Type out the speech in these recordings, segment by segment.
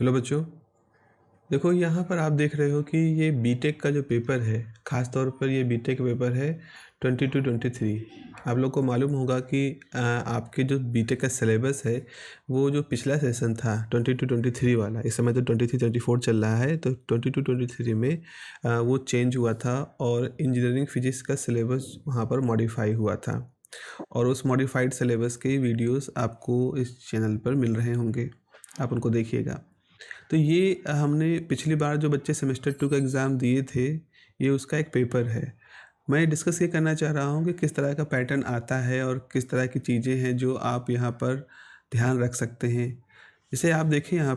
Hello बच्चों, देखो यहाँ पर आप देख रहे हो कि ये बीटेक का जो पेपर है, ख़ास तौर पर ये बीटेक पेपर है 22-23। आप लोग को मालूम होगा कि आपके जो बीटेक का सिलेबस है वो जो पिछला सेशन था 22-23 वाला, इस समय तो 23-24 चल रहा है, तो 22-23 में वो चेंज हुआ था और इंजीनियरिंग फिजिक्स का सिलेबस वहाँ पर मॉडिफाई हुआ था। और उस मॉडिफाइड सिलेबस के वीडियोस आपको इस चैनल पर मिल रहे होंगे, आप उनको देखिएगा। तो ये हमने पिछली बार जो बच्चे सेमेस्टर 2 का एग्ज़ाम दिए थे, ये उसका एक पेपर है। मैं डिस्कस ये करना चाह रहा हूँ कि किस तरह का पैटर्न आता है और किस तरह की चीज़ें हैं जो आप यहाँ पर ध्यान रख सकते हैं। जैसे आप देखिए यहाँ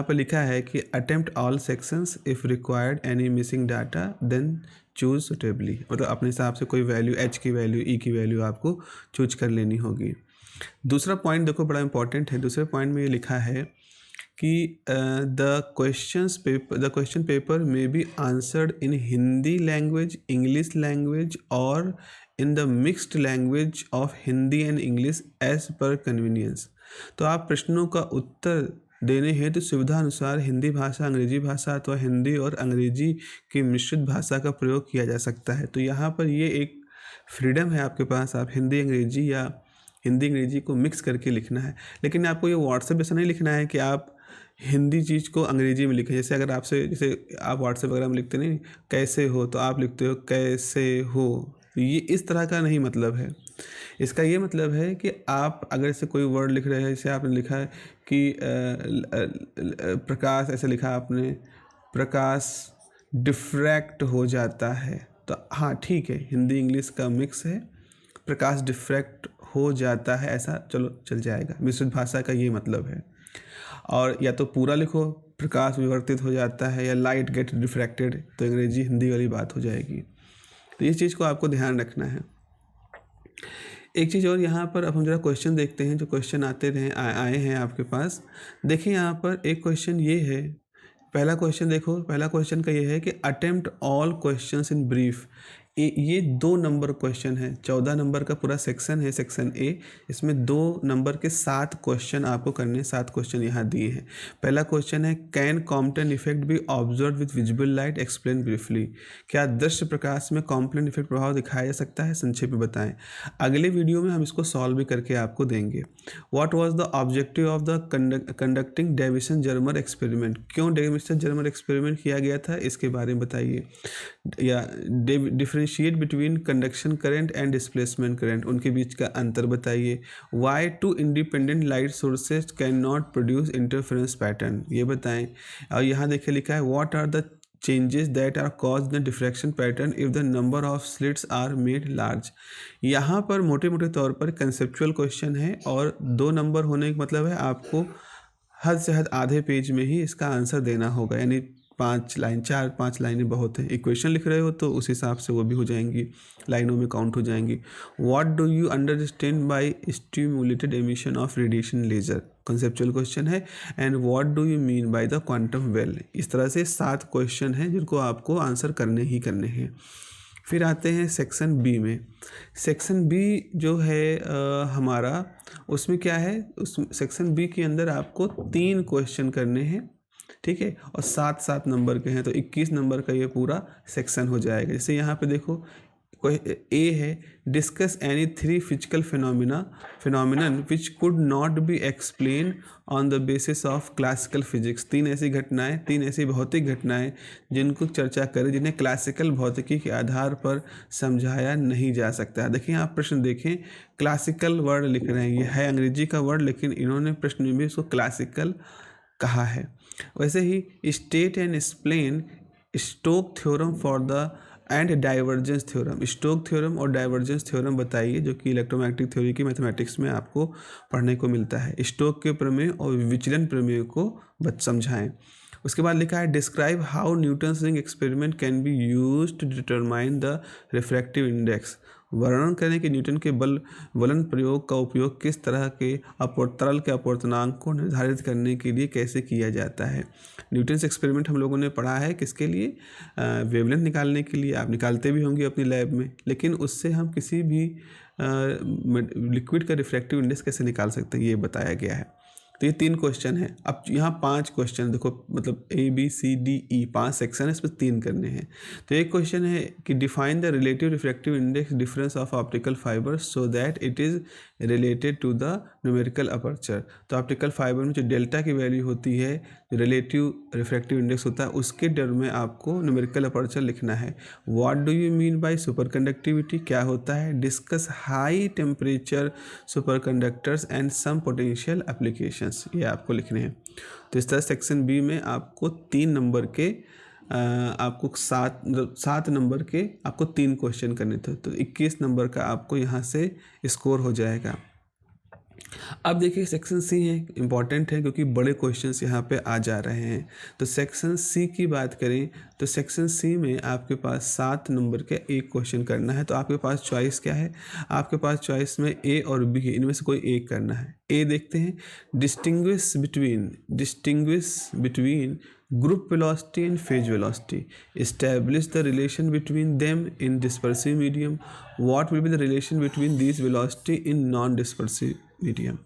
पर लिखा है कि attempt all sections if required any missing data then choose suitably, मतलब अपने हिसाब से कोई वैल्यू, एच की वैल्यू, ई की वैल्यू आपको चूज कर लेनी होगी। दूसरा पॉइंट देखो बड़ा इंपॉर्टेंट है। दूसरे पॉइंट में ये लिखा है कि द क्वेश्चन पेपर में be answered in Hindi language, English language और in the mixed language of Hindi and English as per convenience. तो आप प्रश्नों का उत्तर देने हेतु सुविधा अनुसार हिंदी भाषा, अंग्रेजी भाषा अथवा हिंदी और अंग्रेजी की मिश्रित भाषा का प्रयोग किया जा सकता है। तो यहाँ पर ये एक फ्रीडम है आपके पास, आप हिंदी अंग्रेजी या हिंदी अंग्रेजी को मिक्स करके लिखना है। लेकिन आपको ये व्हाट्सएप ऐसा नहीं लिखना है कि आप हिंदी चीज़ को अंग्रेजी में लिखें। जैसे अगर आपसे, जैसे आप व्हाट्सएप वगैरह में लिखते नहीं, कैसे हो, तो आप लिखते हो कैसे हो। ये इस तरह का नहीं मतलब है। इसका ये मतलब है कि आप अगर ऐसे कोई वर्ड लिख रहे हैं, जैसे आपने लिखा है कि प्रकाश, ऐसे लिखा आपने, प्रकाश डिफ्रैक्ट हो जाता है, तो हाँ ठीक है, हिंदी इंग्लिश का मिक्स है, प्रकाश डिफ्रैक्ट हो जाता है, ऐसा चलो चल जाएगा। मिश्रित भाषा का ये मतलब है। और या तो पूरा लिखो, प्रकाश विवर्तित हो जाता है, या लाइट गेट रिफ्रैक्टेड, तो अंग्रेजी हिंदी वाली बात हो जाएगी। तो इस चीज़ को आपको ध्यान रखना है। एक चीज़ और, यहाँ पर अब हम जरा क्वेश्चन देखते हैं जो क्वेश्चन आते रहे आए हैं आपके पास। देखिए यहाँ पर एक क्वेश्चन ये है, पहला क्वेश्चन देखो, पहला क्वेश्चन का ये है कि attempt all questions in brief. ये 2 नंबर क्वेश्चन है, 14 नंबर का पूरा सेक्शन है, सेक्शन ए। इसमें 2 नंबर के 7 क्वेश्चन आपको करने, 7 क्वेश्चन यहाँ दिए हैं। पहला क्वेश्चन है, can Compton effect B observe with visible light, explain briefly. क्या दृश्य प्रकाश में कॉम्पटन इफेक्ट प्रभाव दिखाया जा सकता है, संक्षेप में बताएं। अगले वीडियो में हम इसको सॉल्व भी करके आपको देंगे। What was the objective of the conducting Davisson Germer experiment. क्यों डेविसन जर्मर एक्सपेरिमेंट किया गया था, इसके बारे में बताइए। या differentiate between conduction current and displacement current, उनके बीच का अंतर बताइए। Why two independent light sources can not produce interference pattern, ये बताएं। और यहाँ देखिए लिखा है, what are the changes that are caused in the diffraction pattern if the number of slits are made large। यहाँ पर मोटे मोटे तौर पर कंसेप्चुअल क्वेश्चन है, और 2 नंबर होने का मतलब है आपको हद से हद आधे पेज में ही इसका आंसर देना होगा, यानी 5 लाइन, 4-5 लाइनें बहुत है। इक्वेशन लिख रहे हो तो उस हिसाब से वो भी हो जाएंगी, लाइनों में काउंट हो जाएंगी। What do you understand by stimulated emission of radiation laser, conceptual question है। And what do you mean by the quantum well. इस तरह से 7 क्वेश्चन हैं जिनको आपको आंसर करने ही करने हैं। फिर आते हैं सेक्शन बी में। सेक्शन बी जो है हमारा, उसमें क्या है, उस सेक्शन बी के अंदर आपको 3 क्वेश्चन करने हैं, ठीक है, और 7-7 नंबर के हैं, तो 21 नंबर का ये पूरा सेक्शन हो जाएगा। जैसे यहाँ पे देखो, कोई ए है, discuss any 3 physical phenomenon which could not be explain on the basis of classical physics. 3 ऐसी घटनाएं, 3 ऐसी भौतिक घटनाएं जिनको चर्चा करें, जिन्हें क्लासिकल भौतिकी के आधार पर समझाया नहीं जा सकता। देखिए आप प्रश्न देखें, क्लासिकल वर्ड लिख रहे हैं, ये है अंग्रेजी का वर्ड, लेकिन इन्होंने प्रश्न में भी इसको क्लासिकल कहा है। वैसे ही state and explain Stoke theorem for the and divergence theorem. Stoke theorem और डाइवर्जेंस थ्योरम बताइए, जो कि इलेक्ट्रोमैग्नेटिक थ्योरी की मैथमेटिक्स में आपको पढ़ने को मिलता है। स्टोक के प्रमेय और विचलन प्रमेय को समझाएं। उसके बाद लिखा है, describe how Newton's ring experiment can be used to determine the refractive index. वर्णन करें कि न्यूटन के वलन प्रयोग का उपयोग किस तरह के तरल के अपवर्तनांक को निर्धारित करने के लिए कैसे किया जाता है। न्यूटन्स एक्सपेरिमेंट हम लोगों ने पढ़ा है किसके लिए, वेवलेंथ निकालने के लिए। आप निकालते भी होंगे अपनी लैब में, लेकिन उससे हम किसी भी लिक्विड का रिफ्रैक्टिव इंडेक्स कैसे निकाल सकते हैं, ये बताया गया है। तो ये 3 क्वेश्चन है। अब यहाँ 5 क्वेश्चन देखो, मतलब ABCDE 5 सेक्शन है, इसमें 3 करने हैं। तो एक क्वेश्चन है कि define the relative refractive index difference of optical fibre so that it is related to the numerical aperture. तो ऑप्टिकल फाइबर में जो डेल्टा की वैल्यू होती है, जो रिलेटिव रिफ्रैक्टिव इंडेक्स होता है, उसके टर्म में आपको न्यूमेरिकल अपर्चर लिखना है। What do you mean by super conductivity, क्या होता है? Discuss high temperature super conductors and some potential applications, ये आपको लिखने हैं। तो इस तरह सेक्शन बी में आपको 3 नंबर के आपको 7 नंबर के आपको 3 क्वेश्चन करने थे, तो 21 नंबर का आपको यहाँ से स्कोर हो जाएगा। अब देखिए सेक्शन सी है, इम्पॉर्टेंट है क्योंकि बड़े क्वेश्चंस यहाँ पे आ जा रहे हैं। तो सेक्शन सी की बात करें तो सेक्शन सी में आपके पास 7 नंबर का एक क्वेश्चन करना है। तो आपके पास चॉइस क्या है? आपके पास चॉइस में ए और बी है, इनमें से कोई एक करना है। ए देखते हैं, distinguish between group velocity and phase velocity, establish the relation between them in dispersive medium, what will be the relation between these velocity in non dispersive medium।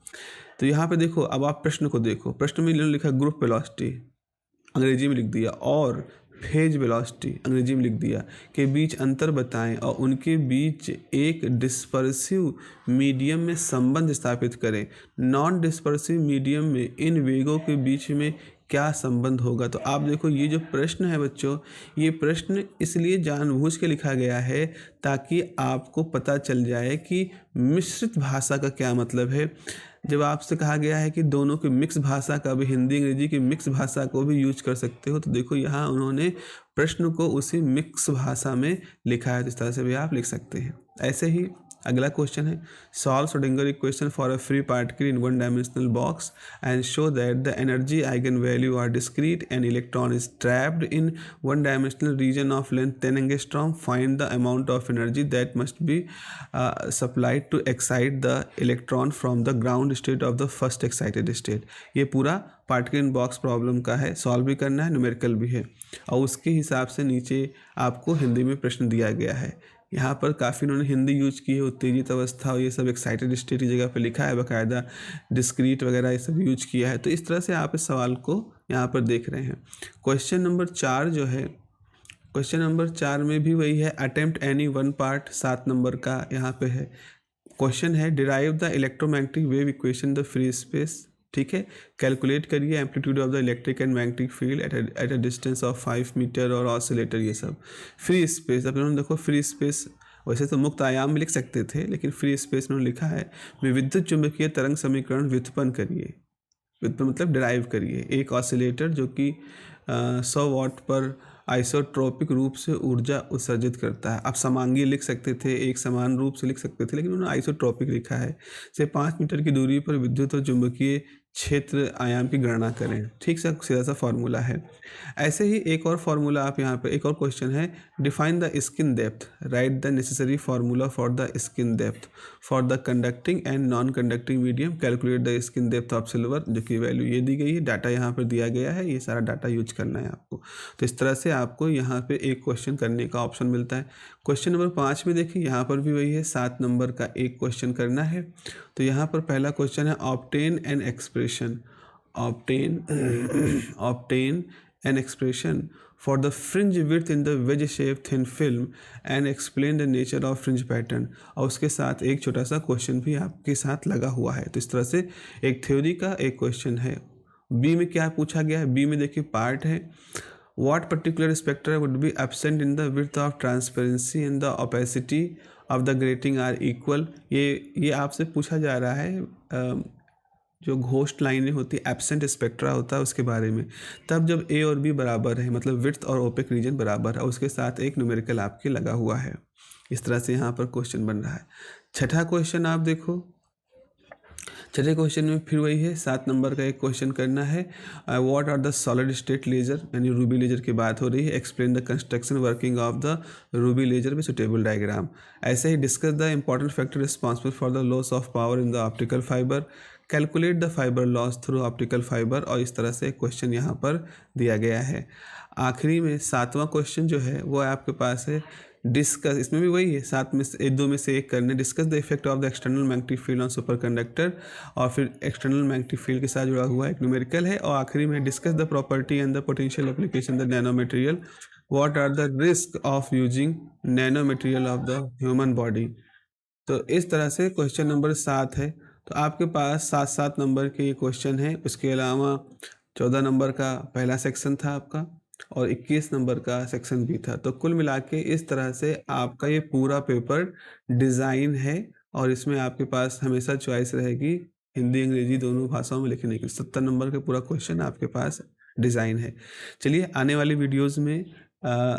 तो यहाँ पे देखो, अब आप प्रश्न को देखो, प्रश्न में लिखा ग्रुप वेलोसिटी अंग्रेजी में लिख दिया और फेज वेलोसिटी अंग्रेजी में लिख दिया के बीच अंतर बताएं और उनके बीच एक डिस्पर्सिव मीडियम में संबंध स्थापित करें। नॉन डिस्पर्सिव मीडियम में इन वेगों के बीच में क्या संबंध होगा। तो आप देखो, ये जो प्रश्न है बच्चों, ये प्रश्न इसलिए जानबूझ के लिखा गया है ताकि आपको पता चल जाए कि मिश्रित भाषा का क्या मतलब है। जब आपसे कहा गया है कि दोनों की मिक्स भाषा का भी, हिंदी अंग्रेजी की मिक्स भाषा को भी यूज कर सकते हो, तो देखो यहाँ उन्होंने प्रश्न को उसी मिक्स भाषा में लिखा है, तो इस तरह से भी आप लिख सकते हैं। ऐसे ही अगला क्वेश्चन है, solve Schrodinger equation for a free particle in one dimensional box and show that the energy eigen value are discrete and electron is trapped in one dimensional region of length 10 angstrom. Find the amount of energy that must be supplied to excite the electron from the ground state of the first excited state. ये पूरा particle in box problem का है, solve भी करना है, numerical भी है, और उसके हिसाब से नीचे आपको हिंदी में प्रश्न दिया गया है। यहाँ पर काफ़ी उन्होंने हिंदी यूज की है, उत्तेजित अवस्था और ये सब एक्साइटेड स्टेट की जगह पे लिखा है, बाकायदा डिस्क्रीट वगैरह ये सब यूज किया है। तो इस तरह से आप इस सवाल को यहाँ पर देख रहे हैं। क्वेश्चन नंबर 4 जो है, क्वेश्चन नंबर 4 में भी वही है, attempt any one part, 7 number का यहाँ पे है। क्वेश्चन है derive the electromagnetic wave equation the free space. ठीक है, कैलकुलेट करिए amplitude of the electric and magnetic field at a distance of 5 metre और ऑसिलेटर, ये सब फ्री स्पेस। अब इन्होंने देखो फ्री स्पेस, वैसे तो मुक्त आयाम में लिख सकते थे, लेकिन फ्री स्पेस उन्होंने लिखा है में विद्युत चुंबकीय तरंग समीकरण व्युत्पन्न करिए। व्युत्पन्न मतलब डिराइव करिए। एक ऑसिलेटर जो कि 100 वाट पर आइसोट्रोपिक रूप से ऊर्जा उत्सर्जित करता है। आप समांगी लिख सकते थे, एक समान रूप से लिख सकते थे, लेकिन उन्होंने आइसोट्रोपिक लिखा है। से 5 मीटर की दूरी पर विद्युत और चुंबकीय क्षेत्र आयाम की गणना करें। ठीक सा सीधा सा फॉर्मूला है। ऐसे ही एक और फार्मूला आप यहाँ पे, एक और क्वेश्चन है, define the skin depth, right the necessary formula for the skin depth for the conducting and non conducting medium, calculate the skin depth of silver, जो कि वैल्यू ये दी गई है, डाटा यहाँ पर दिया गया है, ये सारा डाटा यूज करना है आपको। तो इस तरह से आपको यहाँ पे एक क्वेश्चन करने का ऑप्शन मिलता है। क्वेश्चन नंबर 5 में देखिए, यहाँ पर भी वही है, 7 नंबर का एक क्वेश्चन करना है। तो यहाँ पर पहला क्वेश्चन है, obtain an expression, obtain an expression for the fringe width in the wedge shape thin film and explain the nature of fringe pattern। और उसके साथ एक छोटा सा क्वेश्चन भी आपके साथ लगा हुआ है। तो इस तरह से एक थ्योरी का एक क्वेश्चन है। बी में क्या पूछा गया है? बी में देखिए पार्ट है, what particular spectra would be absent in the width of transparency and the opacity of the grating are equal। ये आपसे पूछा जा रहा है जो घोस्ट लाइनें होती है, एब्सेंट स्पेक्ट्रा होता है, उसके बारे में। तब जब ए और बी बराबर है, मतलब विड्थ और ओपेक रीजन बराबर है, उसके साथ एक न्यूमेरिकल आपके लगा हुआ है। इस तरह से यहाँ पर क्वेश्चन बन रहा है। छठा क्वेश्चन आप देखो, छठे क्वेश्चन में फिर वही है, 7 नंबर का एक क्वेश्चन करना है, what are the solid state laser, यानी रूबी लेजर की बात हो रही है, explain the construction working of the ruby laser with suitable diagram. ऐसे ही discuss the important factor responsible for the loss of power in the optical fibre, calculate the fibre loss through optical fibre. और इस तरह से question यहाँ पर दिया गया है। आखिरी में 7वां क्वेश्चन जो है वो आपके पास है, डिस्कस, इसमें भी वही है, साथ में से दो में से एक करने, discuss the effect of the external magnetic field on super conductor, और फिर एक्सटर्नल मैग्नेटिक फील्ड के साथ जुड़ा हुआ एक न्यूमेरिकल है, और आखिरी में discuss the property and the potential application the nano material, what are the risk of using nano material of the human body. तो इस तरह से क्वेश्चन नंबर 7 है। तो आपके पास 7 नंबर के ये क्वेश्चन है। उसके अलावा 14 नंबर का पहला सेक्शन था आपका, और 21 नंबर का सेक्शन भी था। तो कुल मिला के इस तरह से आपका ये पूरा पेपर डिज़ाइन है, और इसमें आपके पास हमेशा चॉइस रहेगी हिंदी अंग्रेजी दोनों भाषाओं में लिखने की। 70 नंबर का पूरा क्वेश्चन आपके पास डिज़ाइन है। चलिए आने वाली वीडियोज़ में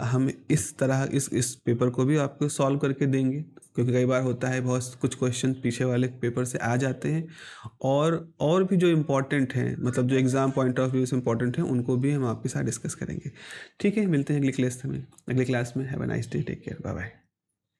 हम इस तरह इस पेपर को भी आपको सॉल्व करके देंगे, क्योंकि कई बार होता है बहुत कुछ क्वेश्चन पीछे वाले पेपर से आ जाते हैं, और भी जो इम्पोर्टेंट हैं, मतलब जो एग्ज़ाम पॉइंट ऑफ व्यू से इम्पोर्टेंट हैं, उनको भी हम आपके साथ डिस्कस करेंगे। ठीक है, मिलते हैं अगली क्लास में। Have a nice day, take care, bye bye.